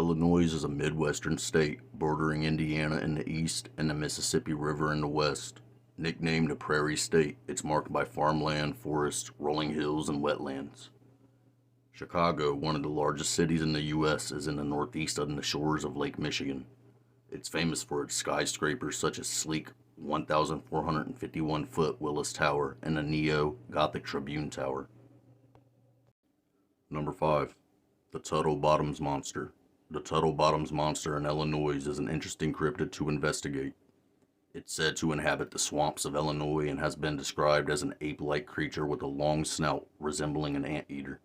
Illinois is a Midwestern state bordering Indiana in the east and the Mississippi River in the west. Nicknamed the Prairie State, it's marked by farmland, forests, rolling hills, and wetlands. Chicago, one of the largest cities in the U.S., is in the northeast on the shores of Lake Michigan. It's famous for its skyscrapers such as sleek 1,451-foot Willis Tower and the Neo-Gothic Tribune Tower. Number 5. The Tuttle Bottoms Monster. The Tuttle Bottoms Monster in Illinois is an interesting cryptid to investigate. It's said to inhabit the swamps of Illinois and has been described as an ape-like creature with a long snout resembling an anteater.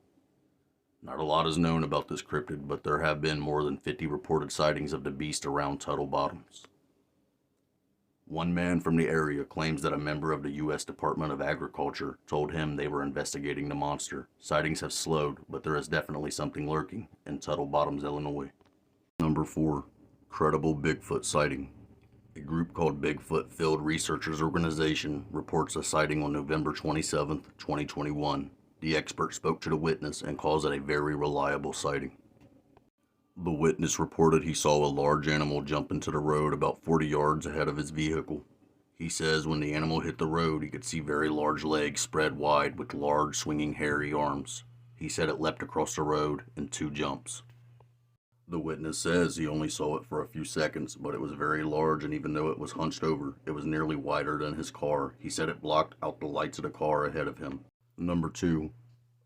Not a lot is known about this cryptid, but there have been more than 50 reported sightings of the beast around Tuttle Bottoms. One man from the area claims that a member of the U.S. Department of Agriculture told him they were investigating the monster. Sightings have slowed, but there is definitely something lurking in Tuttle Bottoms, Illinois. Number 4. Credible Bigfoot Sighting. A group called Bigfoot Field Researchers Organization reports a sighting on November 27, 2021. The expert spoke to the witness and calls it a very reliable sighting. The witness reported he saw a large animal jump into the road about 40 yards ahead of his vehicle. He says when the animal hit the road, he could see very large legs spread wide with large swinging hairy arms. He said it leapt across the road in 2 jumps. The witness says he only saw it for a few seconds, but it was very large, and even though it was hunched over, it was nearly wider than his car. He said it blocked out the lights of the car ahead of him. Number 2.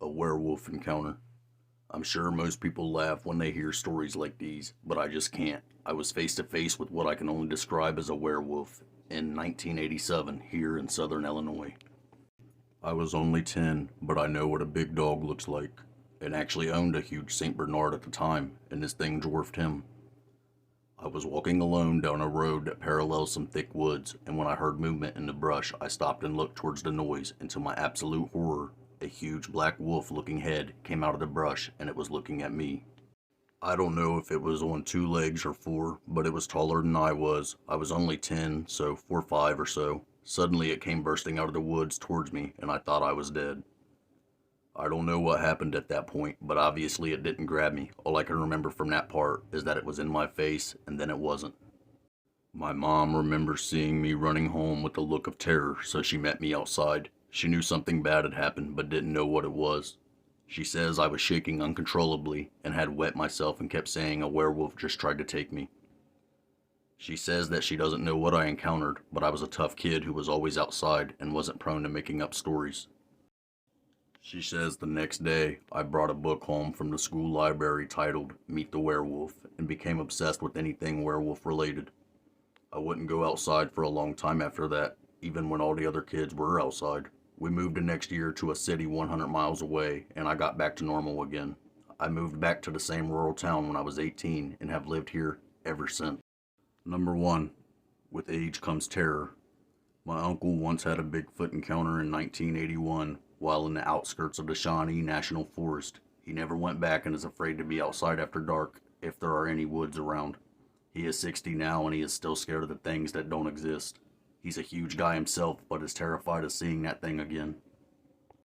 A werewolf encounter. I'm sure most people laugh when they hear stories like these, but I just can't. I was face to face with what I can only describe as a werewolf in 1987 here in southern Illinois. I was only 10, but I know what a big dog looks like, and actually owned a huge St. Bernard at the time, and this thing dwarfed him. I was walking alone down a road that parallels some thick woods, and when I heard movement in the brush, I stopped and looked towards the noise, and to my absolute horror, a huge black wolf-looking head came out of the brush, and it was looking at me. I don't know if it was on 2 legs or 4, but it was taller than I was. I was only 10, so 4 or 5 or so. Suddenly it came bursting out of the woods towards me, and I thought I was dead. I don't know what happened at that point, but obviously it didn't grab me. All I can remember from that part is that it was in my face, and then it wasn't. My mom remembers seeing me running home with a look of terror, so she met me outside. She knew something bad had happened, but didn't know what it was. She says I was shaking uncontrollably and had wet myself and kept saying a werewolf just tried to take me. She says that she doesn't know what I encountered, but I was a tough kid who was always outside and wasn't prone to making up stories. She says the next day I brought a book home from the school library titled Meet the Werewolf and became obsessed with anything werewolf related. I wouldn't go outside for a long time after that, even when all the other kids were outside. We moved the next year to a city 100 miles away, and I got back to normal again. I moved back to the same rural town when I was 18 and have lived here ever since. Number 1. With age comes terror. My uncle once had a Bigfoot encounter in 1981 while in the outskirts of the Shawnee National Forest. He never went back and is afraid to be outside after dark if there are any woods around. He is 60 now and he is still scared of the things that don't exist. He's a huge guy himself, but is terrified of seeing that thing again.